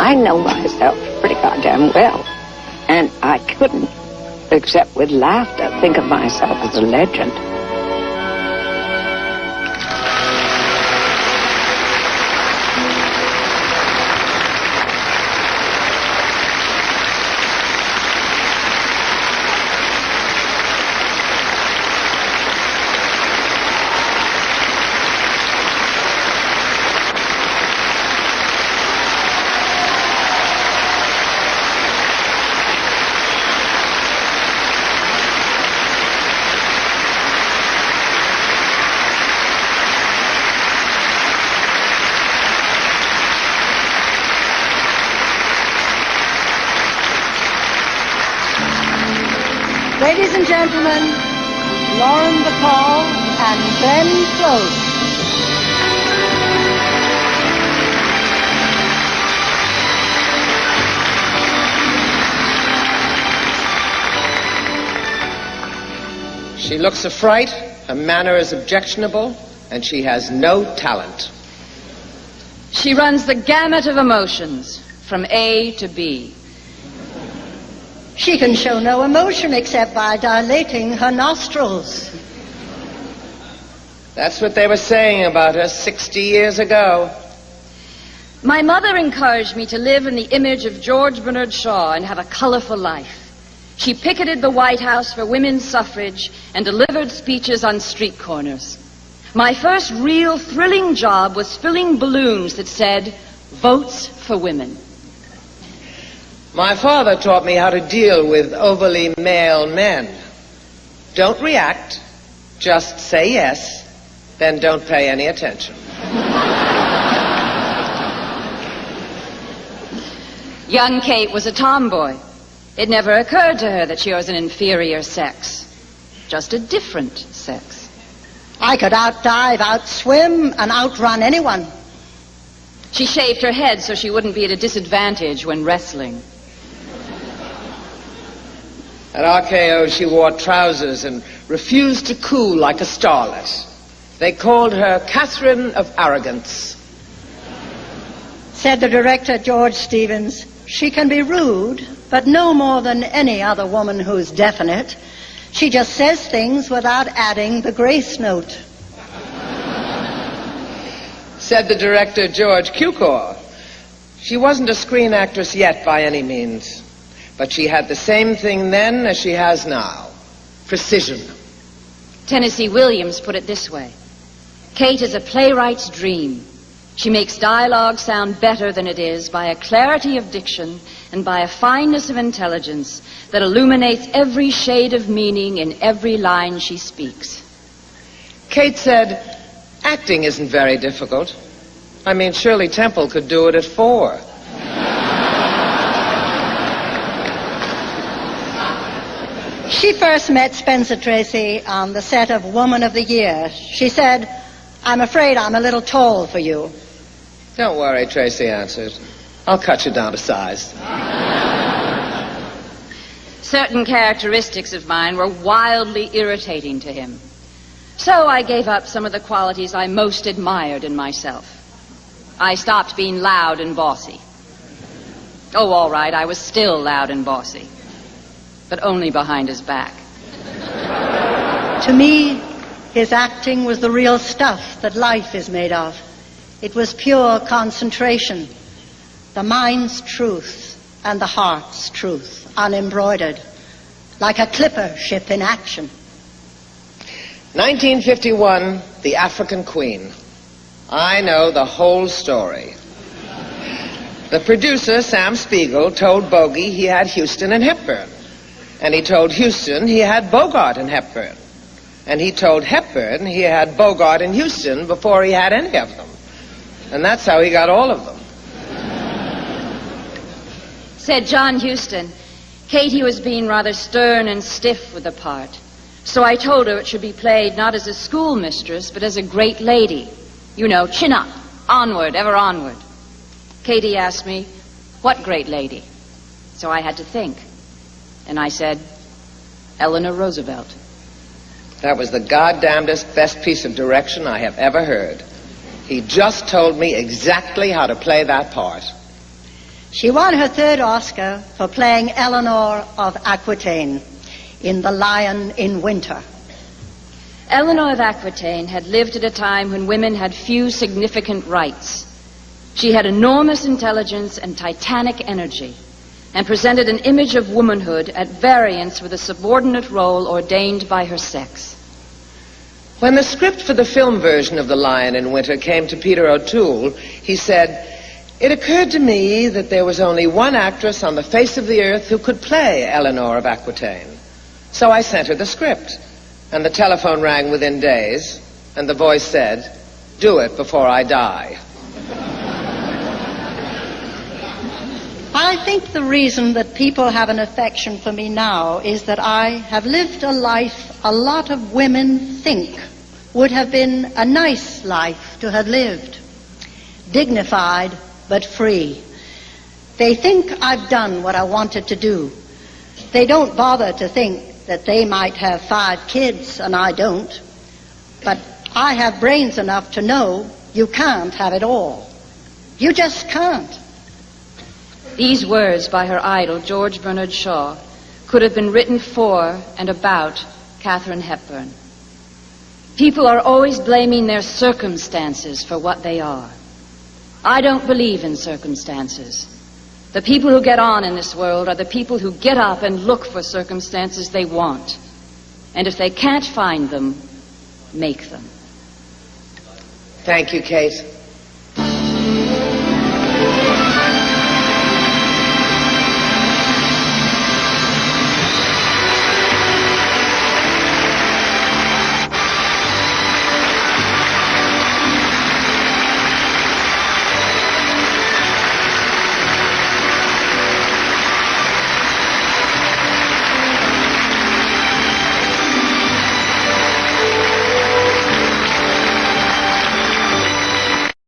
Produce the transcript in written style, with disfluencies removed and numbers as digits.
I know myself pretty goddamn well, and I couldn't, except with laughter, think of myself as a legend. Ladies and gentlemen, Lauren Bacall and Ben Close. She looks a fright, her manner is objectionable, and she has no talent. She runs the gamut of emotions, from A to B. She can show no emotion except by dilating her nostrils. That's what they were saying about her 60 years ago. My mother encouraged me to live in the image of George Bernard Shaw and have a colorful life. She picketed the White House for women's suffrage and delivered speeches on street corners. My first real thrilling job was filling balloons that said, "Votes for Women." My father taught me how to deal with overly male men. Don't react, just say yes, then don't pay any attention. Young Kate was a tomboy. It never occurred to her that she was an inferior sex, just a different sex. I could outdive, outswim, and outrun anyone. She shaved her head so she wouldn't be at a disadvantage when wrestling. At RKO, she wore trousers and refused to cool like a starlet. They called her Catherine of Arrogance. Said the director, George Stevens, she can be rude, but no more than any other woman who's definite. She just says things without adding the grace note. Said the director, George Cukor. She wasn't a screen actress yet by any means, but she had the same thing then as she has now. Precision. Tennessee Williams put it this way: Kate is a playwright's dream. She makes dialogue sound better than it is by a clarity of diction and by a fineness of intelligence that illuminates every shade of meaning in every line she speaks. Kate said, acting isn't very difficult. I mean, Shirley Temple could do it at 4. She first met Spencer Tracy on the set of Woman of the Year. She said, "I'm afraid I'm a little tall for you." Don't worry, Tracy answered. I'll cut you down to size. Certain characteristics of mine were wildly irritating to him. So I gave up some of the qualities I most admired in myself. I stopped being loud and bossy. Oh, all right, I was still loud and bossy, but only behind his back. To me, his acting was the real stuff that life is made of. It was pure concentration, the mind's truth and the heart's truth, unembroidered, like a clipper ship in action. 1951, The African Queen. I know the whole story. The producer, Sam Spiegel, told Bogey he had Houston and Hepburn. And he told Houston he had Bogart and Hepburn. And he told Hepburn he had Bogart and Houston before he had any of them. And that's how he got all of them. Said John Huston, Katie was being rather stern and stiff with the part. So I told her it should be played not as a schoolmistress, but as a great lady. You know, chin up, onward, ever onward. Katie asked me, what great lady? So I had to think. And I said, Eleanor Roosevelt. That was the goddamnedest best piece of direction I have ever heard. He just told me exactly how to play that part. She won her third Oscar for playing Eleanor of Aquitaine in The Lion in Winter. Eleanor of Aquitaine had lived at a time when women had few significant rights. She had enormous intelligence and titanic energy, and presented an image of womanhood at variance with a subordinate role ordained by her sex. When the script for the film version of The Lion in Winter came to Peter O'Toole, he said, "It occurred to me that there was only one actress on the face of the earth who could play Eleanor of Aquitaine. So I sent her the script, and the telephone rang within days, and the voice said, 'Do it before I die.'" I think the reason that people have an affection for me now is that I have lived a life a lot of women think would have been a nice life to have lived. Dignified but free. They think I've done what I wanted to do. They don't bother to think that they might have 5 kids and I don't. But I have brains enough to know you can't have it all. You just can't. These words by her idol, George Bernard Shaw, could have been written for and about Katharine Hepburn. People are always blaming their circumstances for what they are. I don't believe in circumstances. The people who get on in this world are the people who get up and look for circumstances they want. And if they can't find them, make them. Thank you, Kate.